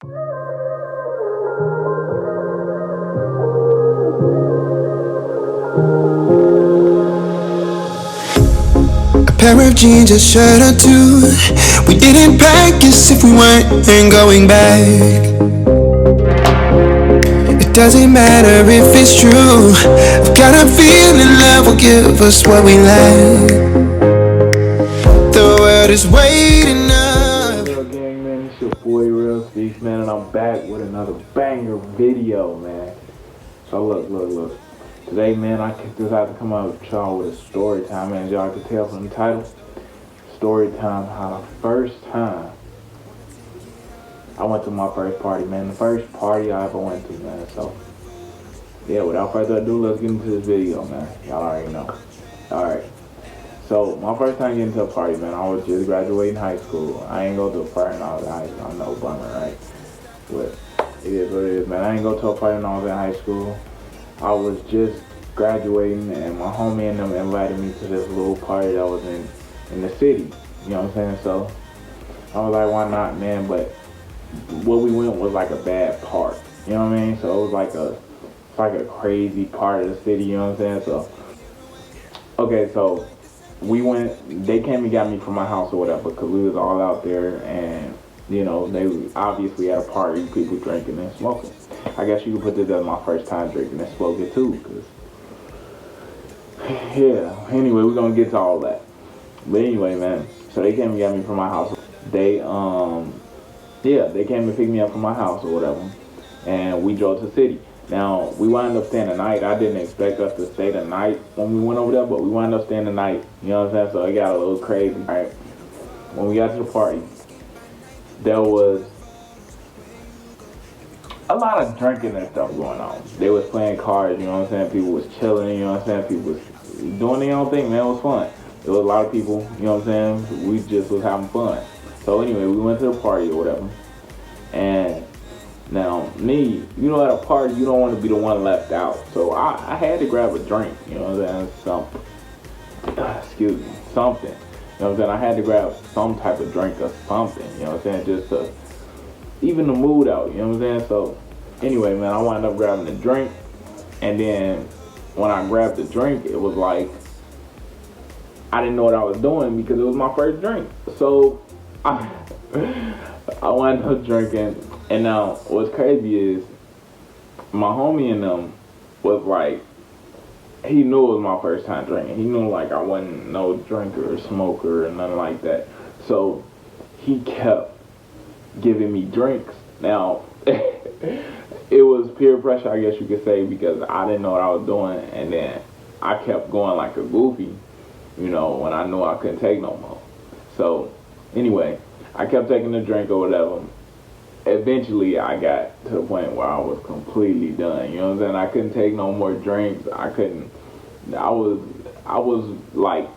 A pair of jeans, a shirt or two. We didn't pack as if we weren't going back. It doesn't matter if it's true. I've got a feeling love will give us what we lack. The world is waiting up. Real gang, man, it's your boy Real Speaks, man, and I'm back with another banger video, man. So look. Today, man, I decided to come out with y'all with a story time, man. As y'all can tell from the title, story time. How the first time I went to my first party, man. The first party I ever went to, man. So yeah, without further ado, let's get into this video, man. Y'all already know. Alright. So, my first time getting to a party, man, I was just graduating high school. I ain't go to a party when I was in high school. I know, bummer, right? But it is what it is, man. I ain't go to a party when I was in high school. I was just graduating, and my homie and them invited me to this little party that was in the city. You know what I'm saying? So, I was like, why not, man? But where we went was like a bad part. You know what I mean? So, it was like a crazy part of the city. You know what I'm saying? So, okay, so we went, they came and got me from my house or whatever, because we was all out there, and, you know, they obviously at a party, people drinking and smoking. I guess you could put this as my first time drinking and smoking too, because, yeah, anyway, we're going to get to all that. But anyway, man, so they came and got me from my house. They came and picked me up from my house or whatever, and we drove to the city. Now, we wound up staying the night. I didn't expect us to stay the night when we went over there, but we wound up staying the night. You know what I'm saying? So it got a little crazy, right? When we got to the party, there was a lot of drinking and stuff going on. They was playing cards, you know what I'm saying? People was chilling, you know what I'm saying? People was doing their own thing, man. It was fun. There was a lot of people, you know what I'm saying? We just was having fun. So anyway, we went to the party or whatever. And now, me, you know, at a party, you don't want to be the one left out. So I had to grab a drink, you know what I'm saying? Something. You know what I'm saying? I had to grab some type of drink or something, you know what I'm saying? Just to even the mood out, you know what I'm saying? So, anyway, man, I wound up grabbing a drink. And then, when I grabbed the drink, it was like, I didn't know what I was doing because it was my first drink. So, I wound up drinking. And now, what's crazy is, my homie and them was like, he knew it was my first time drinking. He knew, like, I wasn't no drinker or smoker or nothing like that. So, he kept giving me drinks. Now, it was peer pressure, I guess you could say, because I didn't know what I was doing. And then, I kept going like a goofy, you know, when I knew I couldn't take no more. So, anyway, I kept taking the drink or whatever. Eventually, I got to the point where I was completely done. You know what I'm saying? I couldn't take no more drinks. I was like,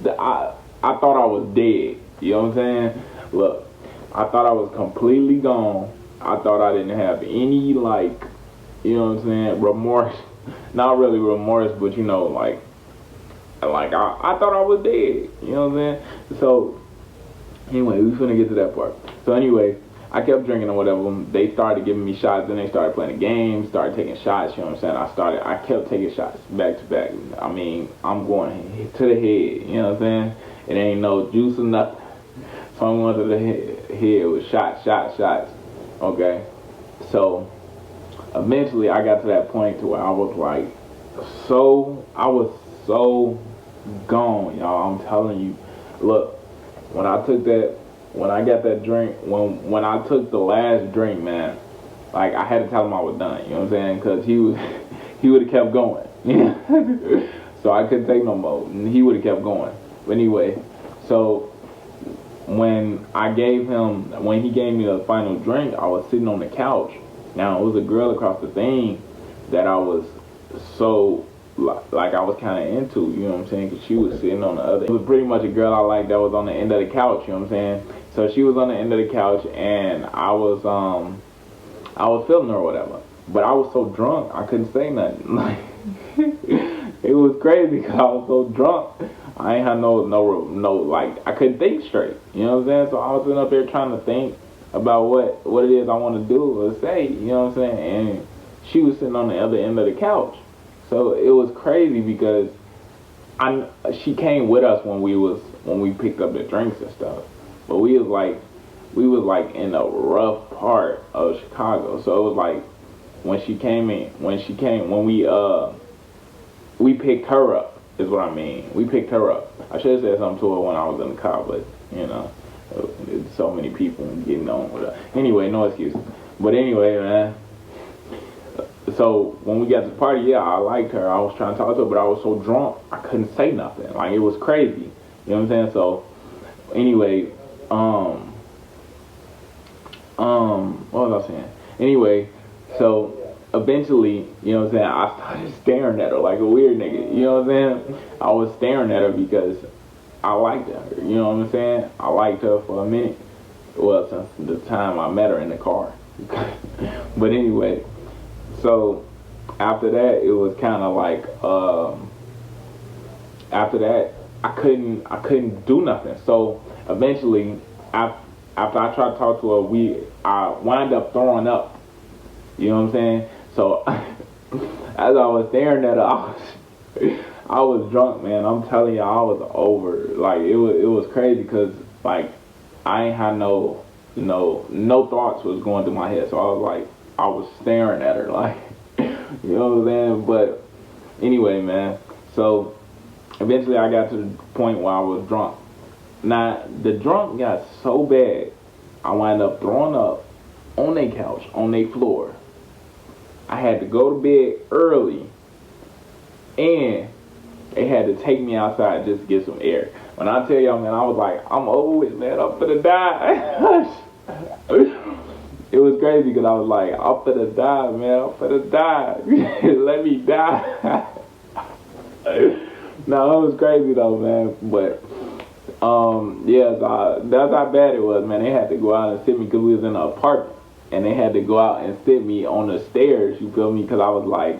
I thought I was dead. You know what I'm saying? Look, I thought I was completely gone. I thought I didn't have any, like, you know what I'm saying, remorse. Not really remorse, but, you know, like I thought I was dead. You know what I'm saying? So, anyway, we finna get to that part. So, anyway, I kept drinking or whatever. They started giving me shots. Then they started playing the game, started taking shots. You know what I'm saying? I kept taking shots back to back. I mean, I'm going to the head. You know what I'm saying? It ain't no juice or nothing. So I'm going to the head with shots. Okay? So, eventually I got to that point to where I was like, I was so gone, y'all. I'm telling you. Look, when I got that drink, when I took the last drink, man, like, I had to tell him I was done, you know what I'm saying? Because he would have kept going. So I couldn't take no more. And he would have kept going. But anyway, so when he gave me the final drink, I was sitting on the couch. Now, it was a girl across the thing that I was so, like, I was kind of into, you know what I'm saying? Because she was sitting on the other. It was pretty much a girl I liked that was on the end of the couch, you know what I'm saying? So she was on the end of the couch, and I was feeling her or whatever. But I was so drunk, I couldn't say nothing. Like, it was crazy because I was so drunk. I ain't had no, like, I couldn't think straight. You know what I'm saying? So I was sitting up there trying to think. about what it is I want to do or say, you know what I'm saying? And she was sitting on the other end of the couch. So it was crazy because she came with us when we picked up the drinks and stuff. But we was like in a rough part of Chicago. So it was like when we picked her up is what I mean. We picked her up. I should have said something to her when I was in the car, but you know, there's so many people getting on with her. Anyway, no excuses. But anyway, man. So when we got to the party, yeah, I liked her. I was trying to talk to her, but I was so drunk I couldn't say nothing. Like it was crazy. You know what I'm saying? So anyway, what was I saying? Anyway, so eventually, you know what I'm saying, I started staring at her like a weird nigga. You know what I'm saying? I was staring at her because I liked her. You know what I'm saying? I liked her for a minute. Well, since the time I met her in the car. But anyway, so after that, it was kind of like, after that, I couldn't do nothing. So eventually, after I tried to talk to her, I wound up throwing up. You know what I'm saying? So as I was staring at her, I was drunk, man. I'm telling you, I was over. Like it was crazy because like I ain't had no thoughts was going through my head. So I was staring at her like, you know what I'm saying? But anyway, man. So eventually I got to the point where I was drunk. Now the drunk got so bad, I wound up throwing up on their couch, on their floor. I had to go to bed early, and they had to take me outside just to get some air. When I tell y'all, man, I was like, I'm over it, man. I'm finna die. It was crazy because I was like, I'm finna die, man. I'm finna die. Let me die. No, it was crazy though, man. But yeah, that's how bad it was, man. They had to go out and sit me because we was in an apartment. And they had to go out and sit me on the stairs, you feel me? Because I was like,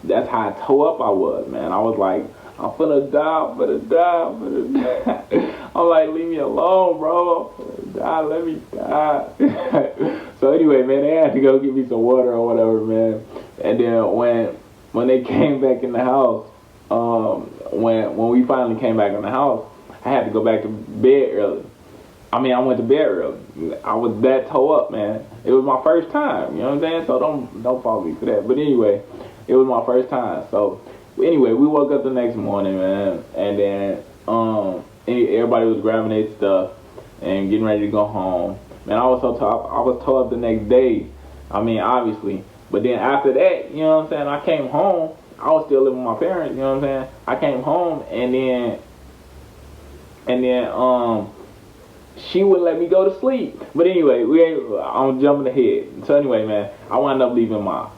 that's how toe up I was, man. I was like, I'm finna die, I'm finna die, I'm finna die. I'm like, leave me alone, bro. I'm finna die, let me die. So anyway, man, they had to go get me some water or whatever, man. And then when they came back in the house, when we finally came back in the house, I had to go back to bed early. I mean, I went to bed early. I was that toe up, man. It was my first time, you know what I'm saying? So don't fault me for that. But anyway, it was my first time. So anyway, we woke up the next morning, man, and then everybody was grabbing their stuff and getting ready to go home. Man, I was toe up the next day. I mean, obviously. But then after that, you know what I'm saying, I came home. I was still living with my parents, you know what I'm saying? I came home and then she wouldn't let me go to sleep. But anyway, I'm jumping ahead. So anyway, man, I wound up leaving my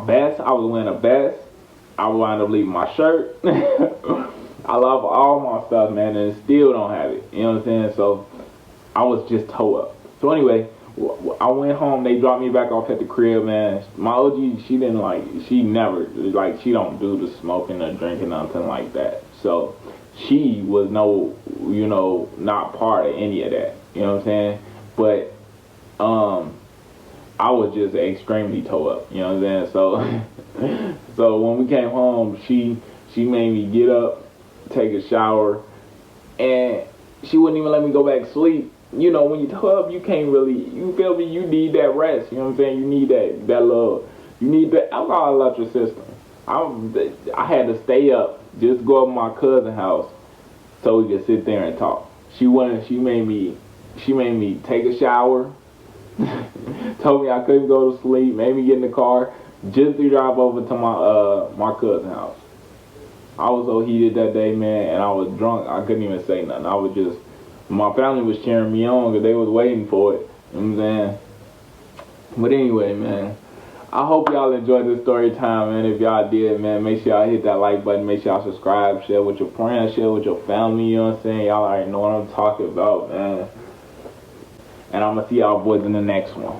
vest. I was wearing a vest. I wound up leaving my shirt. I love all my stuff, man, and still don't have it. You know what I'm saying? So I was just toe up. So anyway, I went home. They dropped me back off at the crib, man. My OG, she don't do the smoking or drinking, nothing like that. So she was not part of any of that. You know what I'm saying? But I was just extremely toe up. You know what I'm saying? So when we came home, she made me get up, take a shower, and she wouldn't even let me go back to sleep. You know, when you toe up, you can't really, you feel me? You need that rest. You know what I'm saying? You need that love. You need that alcohol out your system. I had to stay up, just go up to my cousin's house so we could sit there and talk. She made me take a shower, told me I couldn't go to sleep, made me get in the car just to drive over to my cousin's house. I was so heated that day, man, and I was drunk. I couldn't even say nothing. I was just, my family was cheering me on because they was waiting for it. You know what I'm saying? But anyway, man, I hope y'all enjoyed this story time, man. If y'all did, man, make sure y'all hit that like button. Make sure y'all subscribe, share with your friends, share with your family, you know what I'm saying? Y'all already know what I'm talking about, man. And I'm going to see y'all boys in the next one.